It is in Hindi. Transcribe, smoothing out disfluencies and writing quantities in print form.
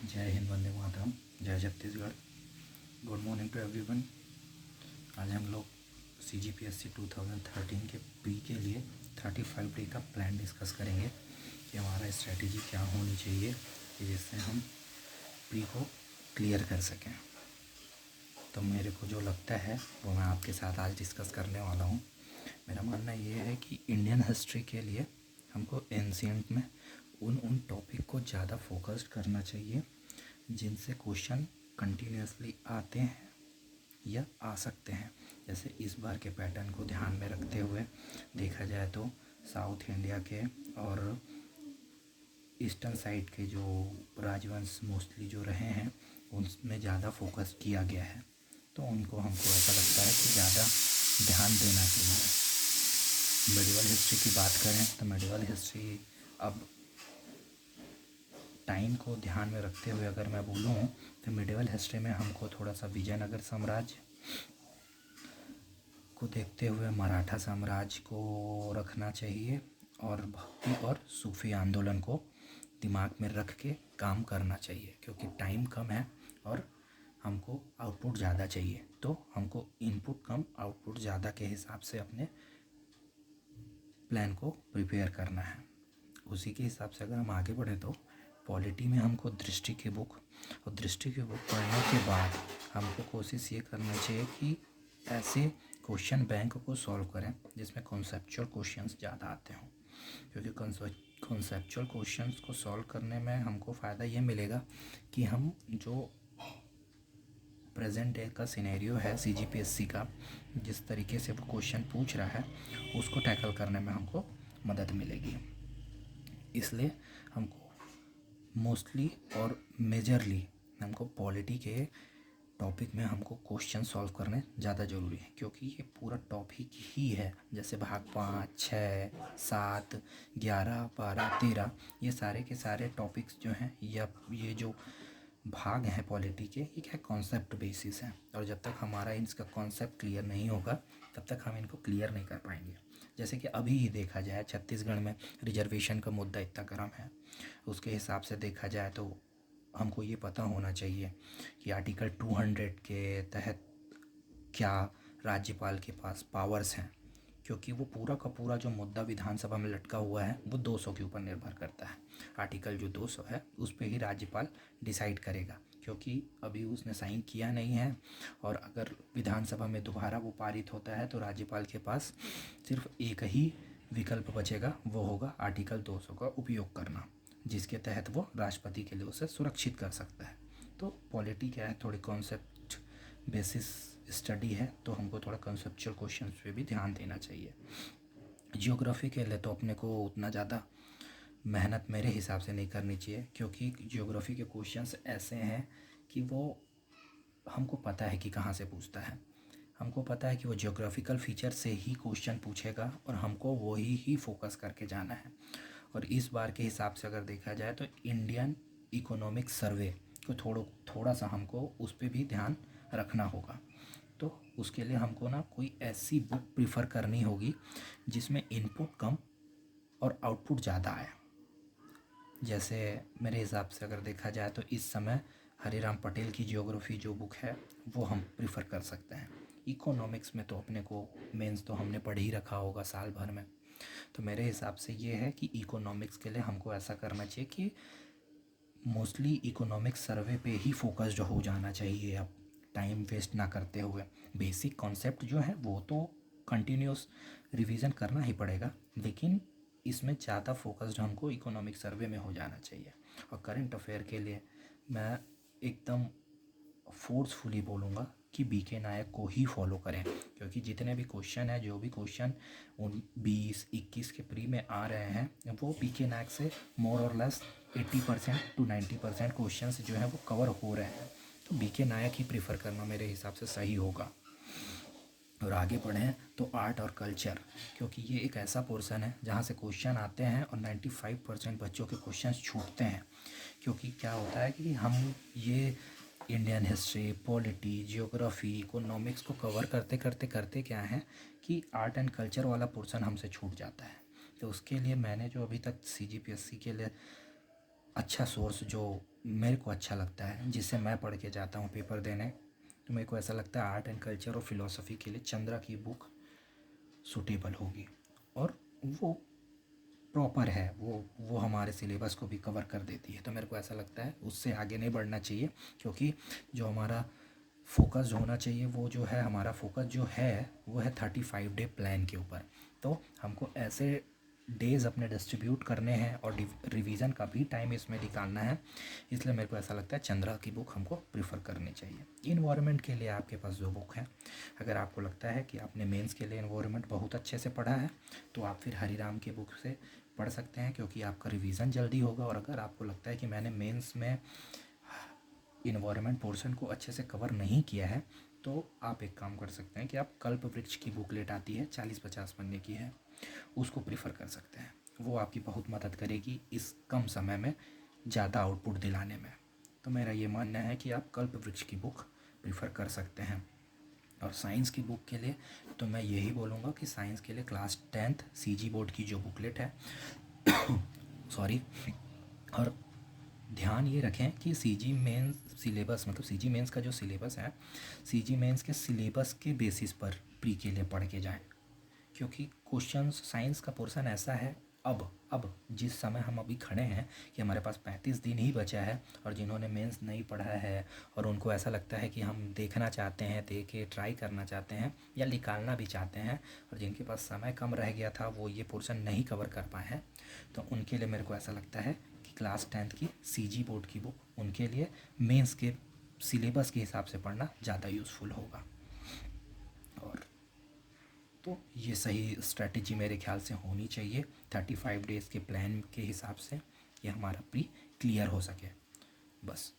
जय हिंद, वंदे मातरम, जय Chhattisgarh. Good morning to everyone. आज हम लोग CGPSC 2013 के प्री के लिए 35 डे का प्लान डिस्कस करेंगे कि हमारा स्ट्रेटजी क्या होनी चाहिए कि जिससे हम प्री को क्लियर कर सकें। तो मेरे को जो लगता है वो मैं आपके साथ आज डिस्कस करने वाला हूँ। मेरा मानना ये है कि इंडियन हिस्ट्री के लिए हमको एंशिएंट में उन टॉपिक को ज़्यादा फोकस्ड करना चाहिए जिनसे क्वेश्चन कंटिन्यूसली आते हैं या आ सकते हैं। जैसे इस बार के पैटर्न को ध्यान में रखते हुए देखा जाए तो साउथ इंडिया के और ईस्टर्न साइड के जो राजवंश मोस्टली जो रहे हैं उनमें ज़्यादा फोकस किया गया है, तो उनको हमको ऐसा लगता है कि ज़्यादा ध्यान देना चाहिए। मेडिवल हिस्ट्री की बात करें तो मेडिवल हिस्ट्री अब टाइम को ध्यान में रखते हुए अगर मैं बोलूँ तो मेडिवल हिस्ट्री में हमको थोड़ा सा विजयनगर साम्राज्य को देखते हुए मराठा साम्राज्य को रखना चाहिए और भक्ति और सूफी आंदोलन को दिमाग में रख के काम करना चाहिए, क्योंकि टाइम कम है और हमको आउटपुट ज़्यादा चाहिए। तो हमको इनपुट कम आउटपुट ज़्यादा के हिसाब से अपने प्लान को प्रिपेयर करना है। उसी के हिसाब से अगर हम आगे बढ़े तो पॉलिटी में हमको दृष्टि की बुक पढ़ने के बाद हमको कोशिश ये करना चाहिए कि ऐसे क्वेश्चन बैंक को सॉल्व करें जिसमें कॉन्सेप्चुअल क्वेश्चंस ज़्यादा आते हों, क्योंकि कॉन्सेप्चुअल क्वेश्चंस को सॉल्व करने में हमको फ़ायदा ये मिलेगा कि हम जो प्रेजेंट डे का सिनेरियो है CGPSC का, जिस तरीके से वो क्वेश्चन पूछ रहा है उसको टैकल करने में हमको मदद मिलेगी। इसलिए हमको मोस्टली और मेजरली हमको पॉलिटी के टॉपिक में हमको क्वेश्चन सॉल्व करने ज़्यादा ज़रूरी है, क्योंकि ये पूरा टॉपिक ही है। जैसे भाग 5, 6, 7, 11, 12, 13 ये सारे के सारे टॉपिक्स जो हैं या ये जो भाग हैं पॉलिटी के, ये क्या कॉन्सेप्ट बेसिस हैं, और जब तक हमारा इसका कॉन्सेप्ट क्लियर नहीं होगा तब तक हम इनको क्लियर नहीं कर पाएंगे। जैसे कि अभी ही देखा जाए छत्तीसगढ़ में रिजर्वेशन का मुद्दा इतना गर्म है, उसके हिसाब से देखा जाए तो हमको ये पता होना चाहिए कि आर्टिकल 200 के तहत क्या राज्यपाल के पास पावर्स हैं, क्योंकि वो पूरा का पूरा जो मुद्दा विधानसभा में लटका हुआ है वो 200 के ऊपर निर्भर करता है। आर्टिकल जो 200 है उस पर ही राज्यपाल डिसाइड करेगा, क्योंकि अभी उसने साइन किया नहीं है, और अगर विधानसभा में दोबारा वो पारित होता है तो राज्यपाल के पास सिर्फ एक ही विकल्प बचेगा, वो होगा आर्टिकल 200 का उपयोग करना, जिसके तहत वो राष्ट्रपति के लिए उसे सुरक्षित कर सकता है। तो पॉलिटी क्या है, थोड़ी कॉन्सेप्ट बेसिस स्टडी है, तो हमको थोड़ा कंसेप्चुअल क्वेश्चंस पे भी ध्यान देना चाहिए। जियोग्राफी के लिए तो अपने को उतना ज़्यादा मेहनत मेरे हिसाब से नहीं करनी चाहिए, क्योंकि जियोग्राफी के क्वेश्चंस ऐसे हैं कि वो हमको पता है कि कहाँ से पूछता है, हमको पता है कि वो जियोग्राफिकल फीचर से ही क्वेश्चन पूछेगा और हमको वही ही फोकस करके जाना है। और इस बार के हिसाब से अगर देखा जाए तो इंडियन इकोनॉमिक सर्वे को थोड़ा सा हमको उस पर भी ध्यान रखना होगा। तो उसके लिए हमको ना कोई ऐसी बुक प्रीफर करनी होगी जिसमें इनपुट कम और आउटपुट ज़्यादा आए। जैसे मेरे हिसाब से अगर देखा जाए तो इस समय हरिराम पटेल की जियोग्राफी जो बुक है वो हम प्रीफर कर सकते हैं। इकोनॉमिक्स में तो अपने को मेंस तो हमने पढ़ ही रखा होगा साल भर में, तो मेरे हिसाब से ये है कि इकोनॉमिक्स के लिए हमको ऐसा करना चाहिए कि मोस्टली इकोनॉमिक्स सर्वे पे ही फोकस्ड हो जाना चाहिए, अब टाइम वेस्ट ना करते हुए। बेसिक कॉन्सेप्ट जो है वो तो कंटिन्यूस रिवीजन करना ही पड़ेगा, लेकिन इसमें ज़्यादा फोकस्ड हमको इकोनॉमिक सर्वे में हो जाना चाहिए। और करंट अफेयर के लिए मैं एकदम फोर्सफुली बोलूँगा कि BK नायक को ही फॉलो करें, क्योंकि जितने भी क्वेश्चन हैं, जो भी क्वेश्चन उन 20-21 के प्री में आ रहे हैं वो BK नायक से मोर और लेस 80% to 90% क्वेश्चन जो हैं वो कवर हो रहे हैं। तो BK नायक ही प्रीफर करना मेरे हिसाब से सही होगा। और आगे बढ़ें तो आर्ट और कल्चर, क्योंकि ये एक ऐसा पोर्शन है जहाँ से क्वेश्चन आते हैं और 95% बच्चों के क्वेश्चन छूटते हैं, क्योंकि क्या होता है कि हम ये Indian history, polity, geography, economics को कवर करते क्या है कि आर्ट एंड कल्चर वाला पोर्शन हमसे छूट जाता है। तो उसके लिए मैंने जो अभी तक CGPSC के लिए अच्छा सोर्स जो मेरे को अच्छा लगता है, जिससे मैं पढ़ के जाता हूँ पेपर देने, तो मेरे को ऐसा लगता है आर्ट एंड कल्चर और फिलोसफी के लिए चंद्रा की बुक सूटेबल होगी। और वो प्रॉपर है, वो हमारे सिलेबस को भी कवर कर देती है। तो मेरे को ऐसा लगता है उससे आगे नहीं बढ़ना चाहिए, क्योंकि जो हमारा फोकस होना चाहिए वो जो है, हमारा फोकस जो है वो है 35 डे प्लान के ऊपर। तो हमको ऐसे डेज़ अपने डिस्ट्रीब्यूट करने हैं और रिवीजन का भी टाइम इसमें निकालना है। इसलिए मेरे को ऐसा लगता है चंद्रा की बुक हमको प्रीफर करनी चाहिए। इन्वायरमेंट के लिए आपके पास जो बुक है, अगर आपको लगता है कि आपने मेंस के लिए इन्वायरमेंट बहुत अच्छे से पढ़ा है तो आप फिर हरिराम की बुक से पढ़ सकते हैं, क्योंकि आपका रिवीजन जल्दी होगा। और अगर आपको लगता है कि मैंने मेंस में इन्वायरमेंट पोर्शन को अच्छे से कवर नहीं किया है, तो आप एक काम कर सकते हैं कि आप कल्प वृक्ष की बुकलेट आती है, 40-50 पन्ने की है, उसको प्रीफर कर सकते हैं। वो आपकी बहुत मदद करेगी इस कम समय में ज़्यादा आउटपुट दिलाने में। तो मेरा ये मानना है कि आप कल्प वृक्ष की बुक प्रीफर कर सकते हैं। और साइंस की बुक के लिए तो मैं यही बोलूँगा कि साइंस के लिए क्लास 10th सीजी बोर्ड की जो बुकलेट है सॉरी, और ध्यान ये रखें कि सीजी मेंस सिलेबस, मतलब सीजी मेंस का जो सिलेबस है, सीजी मेंस के सिलेबस के बेसिस पर प्री के लिए पढ़ के जाएं। क्योंकि क्वेश्चंस साइंस का पोर्शन ऐसा है, अब जिस समय हम अभी खड़े हैं कि हमारे पास 35 दिन ही बचा है, और जिन्होंने मेंस नहीं पढ़ा है और उनको ऐसा लगता है कि हम देखना चाहते हैं, देखे ट्राई करना चाहते हैं या निकालना भी चाहते हैं, और जिनके पास समय कम रह गया था वो ये पोर्शन नहीं कवर कर पाए हैं, तो उनके लिए मेरे को ऐसा लगता है कि क्लास 10th की सीजी बोर्ड की बुक उनके लिए मेंस के सिलेबस के हिसाब से पढ़ना ज़्यादा यूज़फुल होगा। और तो ये सही स्ट्रैटेजी मेरे ख्याल से होनी चाहिए 35 डेज़ के प्लान के हिसाब से, कि हमारा प्री क्लियर हो सके। बस